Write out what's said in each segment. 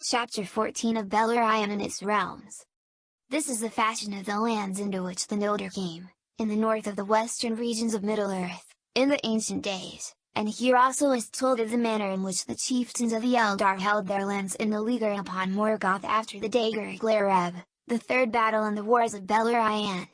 Chapter 14 of Beleriand and its realms. This is the fashion of the lands into which the Noldor came, in the north of the western regions of Middle-earth, in the ancient days, and here also is told of the manner in which the chieftains of the Eldar held their lands in the Leaguer upon Morgoth after the Dagor Glareb, the third battle in the wars of Beleriand.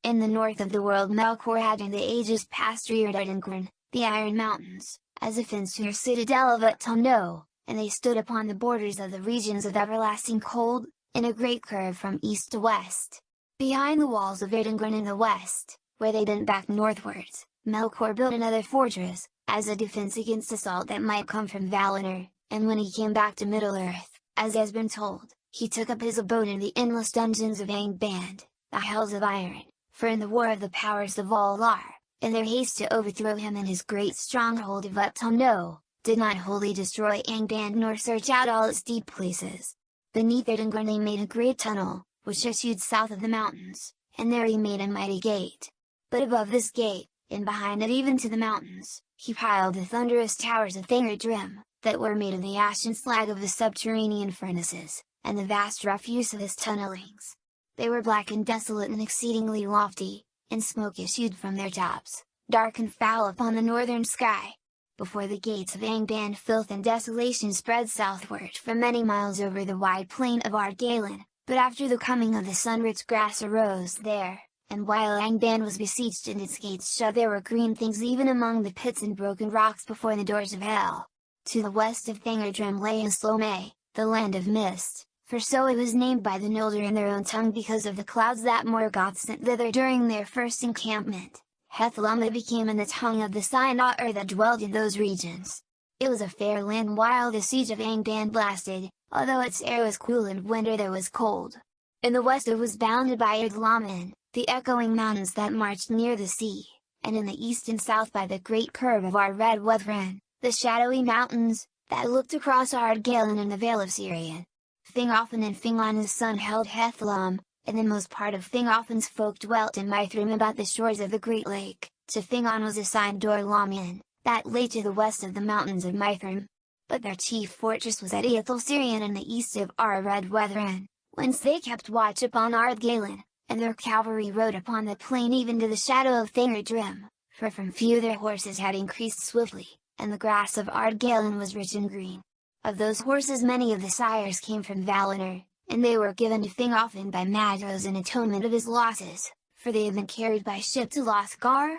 In the north of the world Melkor had in the ages past reared Edingren, the Iron Mountains, as a Finster citadel of Utumno, and they stood upon the borders of the regions of everlasting cold, in a great curve from east to west. Behind the walls of Edingren in the west, where they bent back northwards, Melkor built another fortress, as a defense against assault that might come from Valinor, and when he came back to Middle-earth, as has been told, he took up his abode in the endless dungeons of Angband, the Hells of Iron, for in the war of the powers of Valar, in their haste to overthrow him in his great stronghold of Utumno, did not wholly destroy Angband nor search out all its deep places. Beneath Edingren they made a great tunnel, which issued south of the mountains, and there he made a mighty gate. But above this gate, and behind it even to the mountains, he piled the thunderous towers of Thingerdrim, that were made of the ashen slag of the subterranean furnaces, and the vast refuse of his tunnelings. They were black and desolate and exceedingly lofty, and smoke issued from their tops, dark and foul upon the northern sky. Before the gates of Angband filth and desolation spread southward for many miles over the wide plain of Ardgalen, but after the coming of the sun rich grass arose there, and while Angband was besieged and its gates shut there were green things even among the pits and broken rocks before the doors of hell. To the west of Thingerdrim lay Slome, the land of mist, for so it was named by the Noldor in their own tongue because of the clouds that Morgoth sent thither during their first encampment. Hethlum it became in the tongue of the Sindaar that dwelled in those regions. It was a fair land while the siege of Angband lasted, although its air was cool and winter there was cold. In the west it was bounded by Yglamin, the echoing mountains that marched near the sea, and in the east and south by the great curve of Red Weathrin, the shadowy mountains, that looked across Ardgalen and the Vale of Sirion. Thingolfin and Fingon's son held Hethlum, and the most part of Thingolfin's folk dwelt in Mithrim about the shores of the Great Lake. To Fingon was assigned Dor Lamian, that lay to the west of the mountains of Mithrim. But their chief fortress was at Ithilsirion in the east of Red Weathrin, whence they kept watch upon Ardgalen, and their cavalry rode upon the plain even to the shadow of Thingerdrim, for from few their horses had increased swiftly, and the grass of Ardgalen was rich and green. Of those horses many of the sires came from Valinor, and they were given to Thingolfin by Maedhros in atonement of his losses, for they had been carried by ship to Lothgar.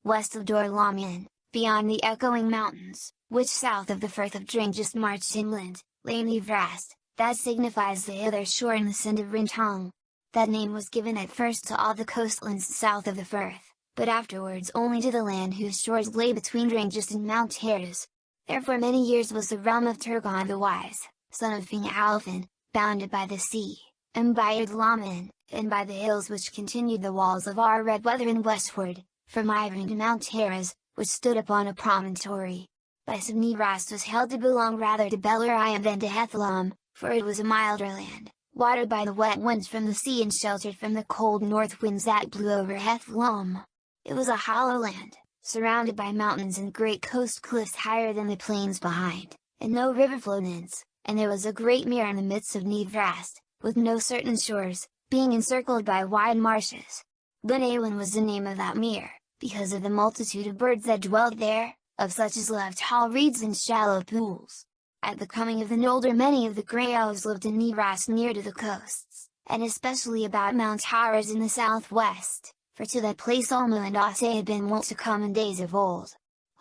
West of Dor Lamian, beyond the echoing mountains, which south of the Firth of Drink just marched inland, lay Nivrast, that signifies the hither shore in the Sind of Rintong. That name was given at first to all the coastlands south of the Firth, but afterwards only to the land whose shores lay between Dringjust and Mount Heres. There for many years was the realm of Turgon the Wise, son of Thingolfin, bounded by the sea, and by Yglamin, and by the hills which continued the walls of Red Weathrin westward, from Ivern to Mount Heres, which stood upon a promontory. By some Nivrast was held to belong rather to Beleriand than to Hethlum, for it was a milder land, watered by the wet winds from the sea and sheltered from the cold north winds that blew over Hethlum. It was a hollow land, surrounded by mountains and great coast cliffs higher than the plains behind, and no river flowed thence, and there was a great mere in the midst of Nivrast, with no certain shores, being encircled by wide marshes. Bunawan was the name of that mere, because of the multitude of birds that dwelt there, of such as loved tall reeds and shallow pools. At the coming of the Noldor many of the Grey Elves lived in Nivrast near to the coasts, and especially about Mount Heres in the southwest, for to that place Ulmo and Ase had been wont to come in days of old.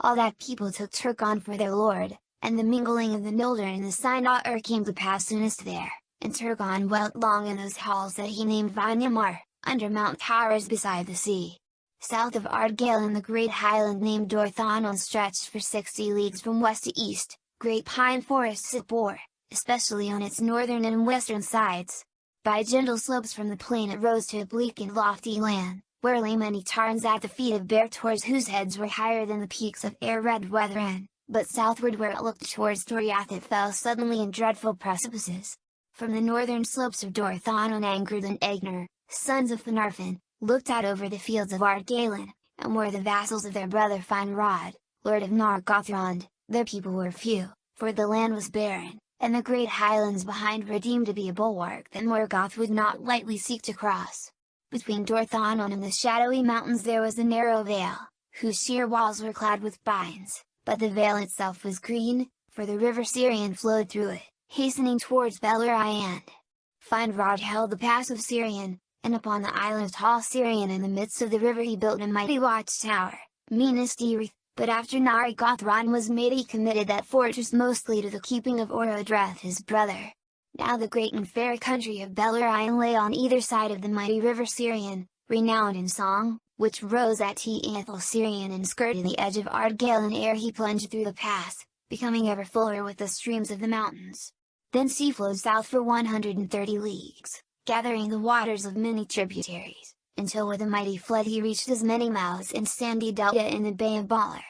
All that people took Turgon for their lord, and the mingling of the Noldor and the Sindaar came to pass soonest there, and Turgon dwelt long in those halls that he named Vinyamar, under Mount Heres beside the sea. South of Ardgalen the great highland named Dorthanon stretched for 60 leagues from west to east, great pine forests it bore, especially on its northern and western sides. By gentle slopes from the plain it rose to a bleak and lofty land, where lay many tarns at the feet of bare tors whose heads were higher than the peaks of Red Weathrin, but southward where it looked towards Doriath it fell suddenly in dreadful precipices. From the northern slopes of Dorthanon Angrud and Egner, sons of Finarfin, looked out over the fields of Ardgalen, and were the vassals of their brother Finrod, lord of Nargothrond. Their people were few, for the land was barren, and the great highlands behind were deemed to be a bulwark that Morgoth would not lightly seek to cross. Between Dorthanon and the shadowy mountains there was a narrow vale, whose sheer walls were clad with pines, but the vale itself was green, for the river Sirion flowed through it, hastening towards Beleriand. Finrod held the pass of Sirion, and upon the island of tall Sirion in the midst of the river he built a mighty watchtower, Minas Tirith. But after Nargothrond was made he committed that fortress mostly to the keeping of Orodreth his brother. Now the great and fair country of Beleriand lay on either side of the mighty river Sirion, renowned in song, which rose at Teathel Sirion and skirted the edge of Ardgalen ere he plunged through the pass, becoming ever fuller with the streams of the mountains. Thence he flowed south for 130 leagues, gathering the waters of many tributaries, until with a mighty flood he reached as many mouths in sandy delta in the Bay of Baller.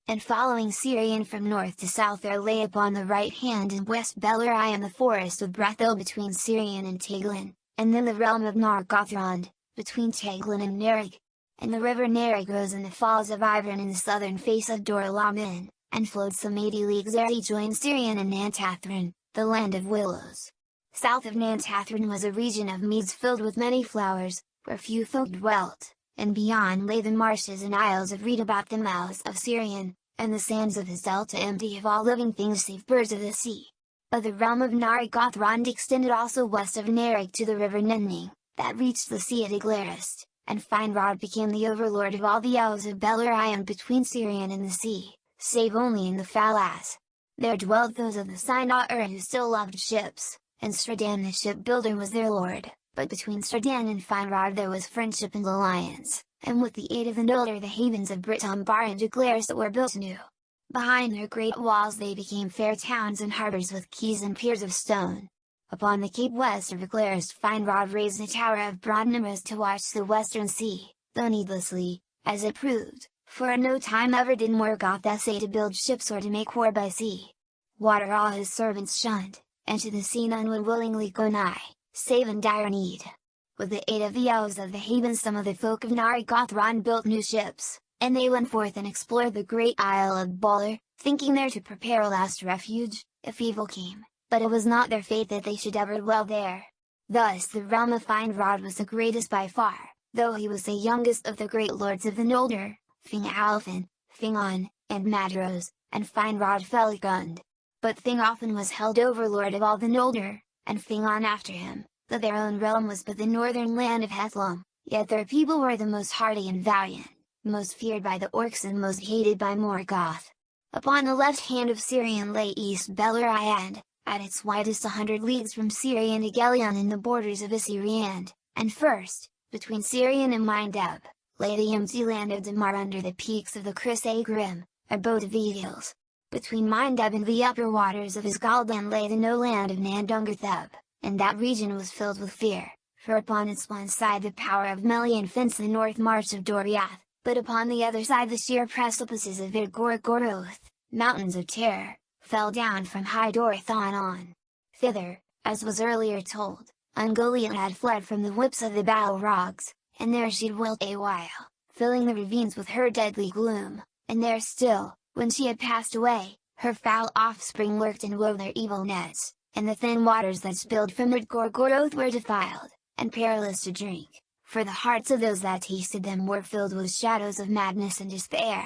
And following Sirion from north to south there lay upon the right hand and west Beleriand the forest of Brethil between Sirion and Teglin, and then the realm of Nargothrond, between Teglin and Nerrig. And the river Nerrig rose in the falls of Ivern in the southern face of Dor-Lamin, and flowed some 80 leagues ere he joined Sirion and Nantathrin, the land of willows. South of Nantathrin was a region of meads filled with many flowers, where few folk dwelt, and beyond lay the marshes and isles of reed about the mouths of Sirion, and the sands of his delta empty of all living things save birds of the sea. But the realm of Nargothrond extended also west of Nerrig to the river Nidning, that reached the sea at Iglarist, and Finrod became the overlord of all the elves of Beleriand between Sirion and the sea, save only in the Falas. There dwelt those of the Sindarin who still loved ships, and Stradan the shipbuilder was their lord. But between Stradan and Finrod there was friendship and alliance, and with the aid of the Noldor the havens of Britombar and Iglarist were built anew. Behind their great walls they became fair towns and harbours with quays and piers of stone. Upon the cape west of Iglarist Finrod raised a tower of broad Nimrus to watch the western sea, though needlessly, as it proved, for at no time ever did Morgoth essay to build ships or to make war by sea. Water all his servants shunned, and to the sea none would willingly go nigh, save in dire need. With the aid of the elves of the haven some of the folk of Nargothrond built new ships, and they went forth and explored the great isle of Baller, thinking there to prepare a last refuge, if evil came, but it was not their fate that they should ever dwell there. Thus the realm of Finrod was the greatest by far, though he was the youngest of the great lords of the Noldor, Thingolfin, Thingon, and Madrose, and Finrod Felgund. But Thingolfin was held overlord of all the Noldor, and Thingon after him, though their own realm was but the northern land of Hethlum, yet their people were the most hardy and valiant, most feared by the orcs and most hated by Morgoth. Upon the left hand of Sirion lay East Beleriand, at its widest 100 leagues from Sirion to Gelion in the borders of Isiriand, and first, between Sirion and Mindeb, lay the empty land of Damar under the peaks of the Cris-a-Grim, abode of eagles. Between Mindeb and the upper waters of Isguldan lay the no land of Nandungartheb, and that region was filled with fear, for upon its one side the power of Melian fenced the north march of Doriath, but upon the other side the sheer precipices of Idgorgoroth, mountains of terror, fell down from high Dorthan on. Thither, as was earlier told, Ungoliant had fled from the whips of the Balrogs, and there she dwelt a while, filling the ravines with her deadly gloom, and there still, when she had passed away, her foul offspring lurked and wove their evil nets, and the thin waters that spilled from Idgorgoroth were defiled, and perilous to drink, for the hearts of those that tasted them were filled with shadows of madness and despair.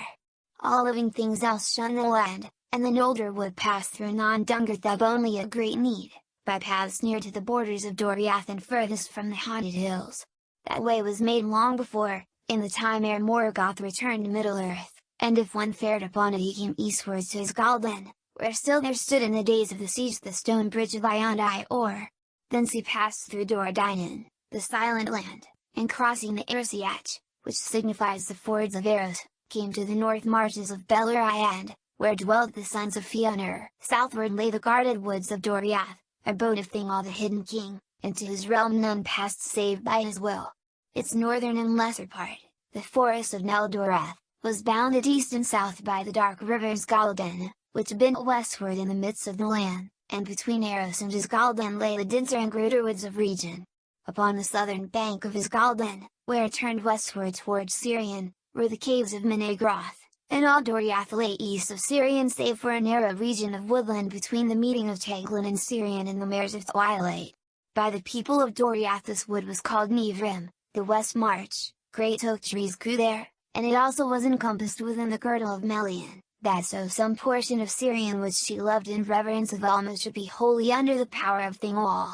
All living things else shunned the land, and the Noldor would pass through Nandungartheb only at great need, by paths near to the borders of Doriath and furthest from the haunted hills. That way was made long before, in the time ere Morgoth returned to Middle-earth, and if one fared upon it he came eastwards to Isguldan, where still there stood in the days of the siege the stone bridge of Iondi-Or. Thence he passed through Dor-Dainan, the silent land, and crossing the Ersiach, which signifies the fords of Eros, came to the north marches of Beleriand, where dwelt the sons of Fionor. Southward lay the guarded woods of Doriath, abode of Thingol the hidden king, and to his realm none passed save by his will. Its northern and lesser part, the forest of Neldorath, was bounded east and south by the dark river Isguldan, which bent westward in the midst of the land, and between Eros and Isguldan lay the denser and greater woods of Region. Upon the southern bank of Isguldan, where it turned westward towards Sirion, were the caves of Menegroth, and all Doriath lay east of Sirion save for a narrow region of woodland between the meeting of Teglin and Sirion and the mares of Twilight. By the people of Doriath this wood was called Nevrim, the West March. Great oak trees grew there, and it also was encompassed within the girdle of Melian, that so some portion of Sirion which she loved in reverence of Alma should be wholly under the power of Thingol.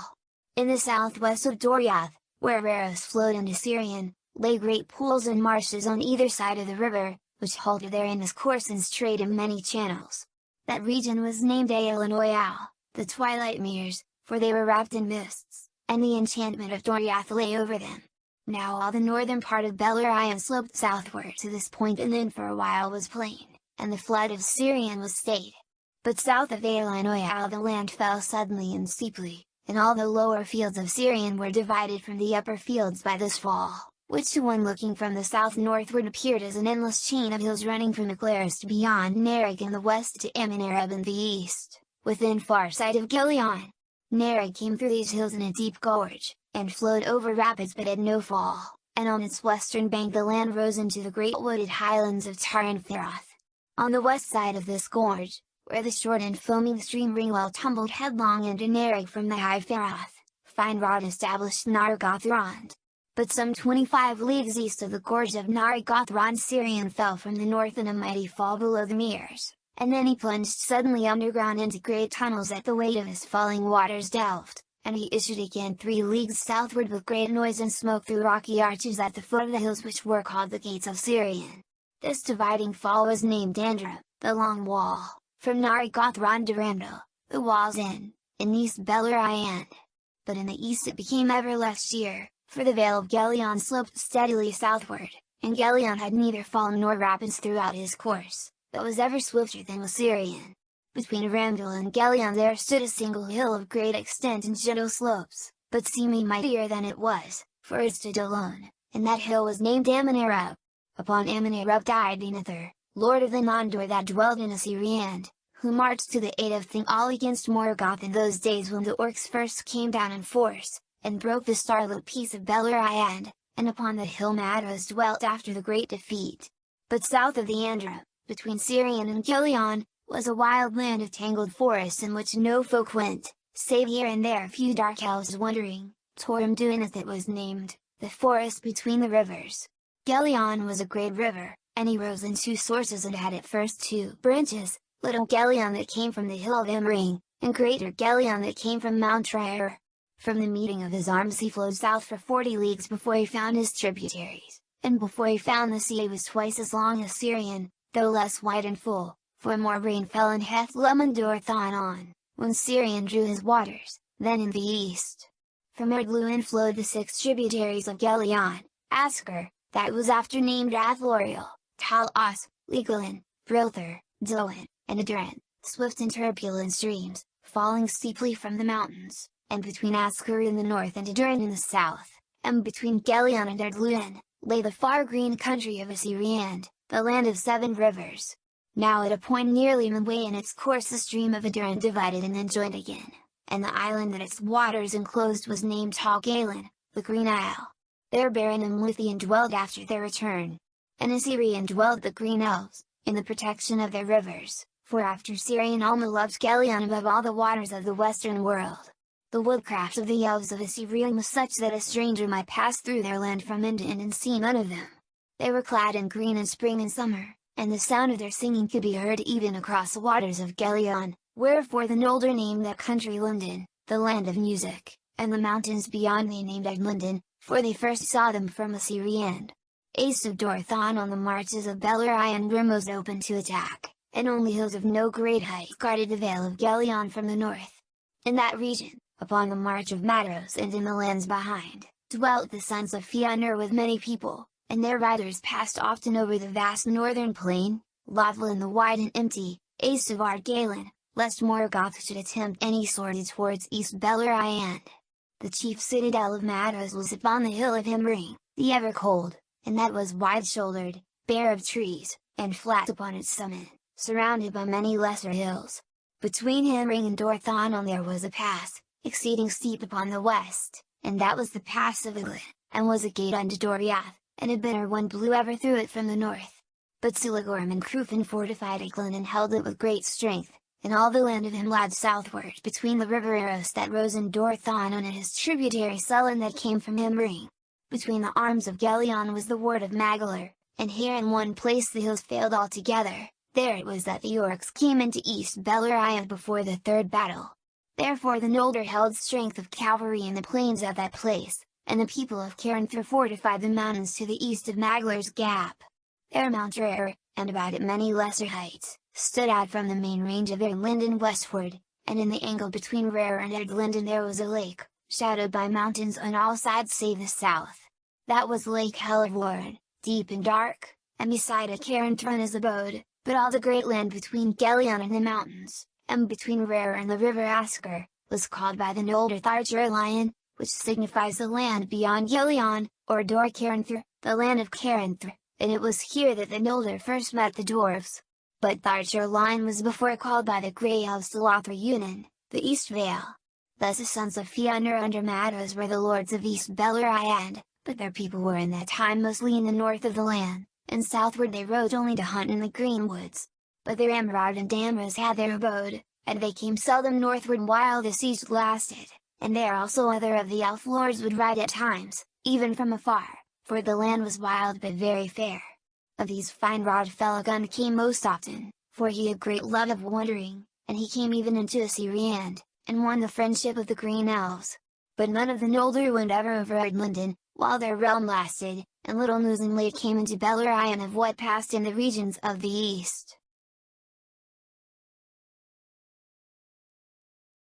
In the southwest of Doriath, where Raros flowed into Sirion, lay great pools and marshes on either side of the river, which halted there in his course and strayed in many channels. That region was named Aelinoial, the Twilight Meres, for they were wrapped in mists, and the enchantment of Doriath lay over them. Now all the northern part of Beleriand sloped southward to this point, and then for a while was plain, and the flood of Sirion was stayed. But south of Aelinoial the land fell suddenly and steeply, and all the lower fields of Sirion were divided from the upper fields by this fall, which to one looking from the south northward appeared as an endless chain of hills running from Eclairst beyond Nerrig in the west to Aminarab in the east, within far sight of Gelion. Nerrig came through these hills in a deep gorge, and flowed over rapids but had no fall, and on its western bank the land rose into the great wooded highlands of Tar and Feroth. On the west side of this gorge, where the short and foaming stream Ringwell tumbled headlong into Nerrig from the high Feroth, Finnrod established Nargothrond. But some 25 leagues east of the gorge of Nargothrond Sirion fell from the north in a mighty fall below the meres, and then he plunged suddenly underground into great tunnels at the weight of his falling waters delved, and he issued again 3 leagues southward with great noise and smoke through rocky arches at the foot of the hills which were called the Gates of Sirion. This dividing fall was named Dandra, the Long Wall, from Nargothrond to Randall, the wall's end, in East Beleriand. But in the east it became ever less sheer, for the Vale of Gelion sloped steadily southward, and Gelion had neither fallen nor rapids throughout his course, but was ever swifter than was Sirion. Between Randall and Gelion there stood a single hill of great extent and gentle slopes, but seeming mightier than it was, for it stood alone, and that hill was named Aminarab. Upon Aminarab died Enether, lord of the Nondor that dwelled in Assyriand, who marched to the aid of Thingol against Morgoth in those days when the orcs first came down in force, and broke the starlit peace of Beleriand, and upon the hill Madros dwelt after the great defeat. But south of the Andra, between Sirion and Gelion, was a wild land of tangled forests in which no folk went, save here and there a few dark elves wandering. Torim Duineth it was named, the forest between the rivers. Gelion was a great river, and he rose in 2 sources and had at first 2 branches, Little Gelion that came from the hill of Imring, and Greater Gelion that came from Mount Trier. From the meeting of his arms he flowed south for 40 leagues before he found his tributaries, and before he found the sea it was twice as long as Sirion, though less wide and full, for more rain fell in Heth Lumendorthon on, when Sirion drew his waters, than in the east. From Erdluin flowed the 6 tributaries of Gelion, Asker, that was after named Athloriel, Talos, Legalin, Brilther, Doan, and Aduran, swift and turbulent streams, falling steeply from the mountains, and between Asker in the north and Aduran in the south, and between Gelion and Erdluin, lay the far green country of Assyriand, the land of 7 rivers. Now at a point nearly midway in its course the stream of Aduran divided and then joined again, and the island that its waters enclosed was named Tall Galen, the Green Isle. There Baron and Luthien dwelled after their return. And Assyrian dwelled the Green Elves, in the protection of their rivers, for after Sirion Alma loved Gelion above all the waters of the western world. The woodcraft of the elves of Assyrian was such that a stranger might pass through their land from end to end and see none of them. They were clad in green in spring and summer, and the sound of their singing could be heard even across the waters of Gelion, wherefore the Noldor named that country Lindon, the land of music, and the mountains beyond they named Eglindon, for they first saw them from Assyriand. East of Dorthon on the marches of Beleriand Rim was open to attack, and only hills of no great height guarded the Vale of Gelion from the north. In that region, upon the march of Madros and in the lands behind, dwelt the sons of Fëanor with many people, and their riders passed often over the vast northern plain, Lovelin the wide and empty, east of Ardgalen, lest Morgoth should attempt any sortie towards East Beleriand. The chief citadel of Madros was upon the hill of Imring, the ever-cold, and that was wide-shouldered, bare of trees, and flat upon its summit, surrounded by many lesser hills. Between Imring and Dorthon there was a pass, exceeding steep upon the west, and that was the pass of Eglin, and was a gate unto Doriath, and a bitter wind blew ever through it from the north. but Suligorm and Crufin fortified Eglin and held it with great strength, and all the land of him led southward between the river Eros that rose in Dorthanon and his tributary Selin that came from Himbring. Between the arms of Gelion was the ward of Magalar, and here in one place the hills failed altogether. There it was that the Orcs came into East Beleriand before the third battle. Therefore the Noldor held strength of cavalry in the plains of that place, and the people of Caranthor fortified the mountains to the east of Magalar's Gap. There Mount Rare, and about it many lesser heights, stood out from the main range of Eglinden westward, and in the angle between Rare and Eglinden there was a lake, shadowed by mountains on all sides save the south. That was Lake Hellevoord, deep and dark, and beside it Caranthor's abode, but all the great land between Gelion and the mountains, and between Rare and the river Asker, was called by the Noldor Silmarillion, which signifies the land beyond Gelion, or Dor Caranthor, the land of Caranthor, and it was here that the Noldor first met the dwarves. But Silmarillion was before called by the Grey Elves the Lothar Yunan, the East Vale. Thus the sons of Fëanor under Mados were the lords of East Beleriand, but their people were in that time mostly in the north of the land, and southward they rode only to hunt in the green woods. But the Amrod and Damros had their abode, and they came seldom northward while the siege lasted, and there also other of the elf lords would ride at times, even from afar, for the land was wild but very fair. Of these Finrod Felagund came most often, for he had great love of wandering, and he came even into Assyriand, and won the friendship of the green elves. But none of the Noldor went ever over Eglinden, while their realm lasted, and little news and late came into Beleriand of what passed in the regions of the east.